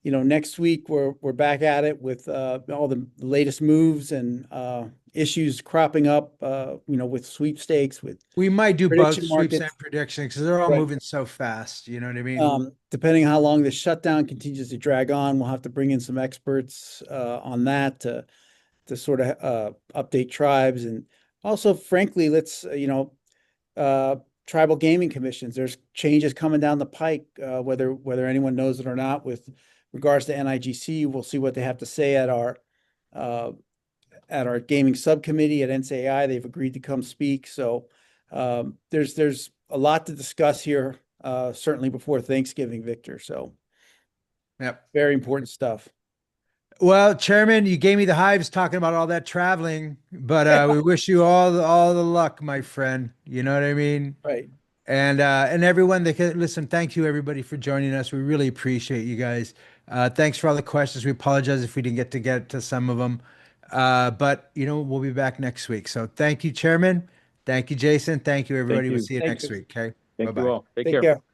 next week we're back at it with all the latest moves and issues cropping up. With sweepstakes, with We might do both prediction sweeps and markets. predictions because they're all Right. moving so fast. You know what I mean? Depending on how long the shutdown continues to drag on, we'll have to bring in some experts on that to sort of update tribes, and also, frankly, let's uh, tribal gaming commissions. There's changes coming down the pike, whether anyone knows it or not, with regards to NIGC. We'll see what they have to say uh, at our gaming subcommittee at NCAI. They've agreed to come speak. So there's a lot to discuss here, certainly before Thanksgiving, Victor. So Yep. very important stuff. Well, Chairman, you gave me the hives talking about all that traveling, but we wish you all the luck, my friend. You know what I mean? Right. And everyone that can listen, thank you everybody for joining us. We really appreciate you guys. Thanks for all the questions. We apologize if we didn't get to some of them. But we'll be back next week. So thank you, Chairman. Thank you, Jason. Thank you, Thank everybody. We'll you. see you Thank next you. week. Okay. Thank you Bye-bye. all. Take Take care. care.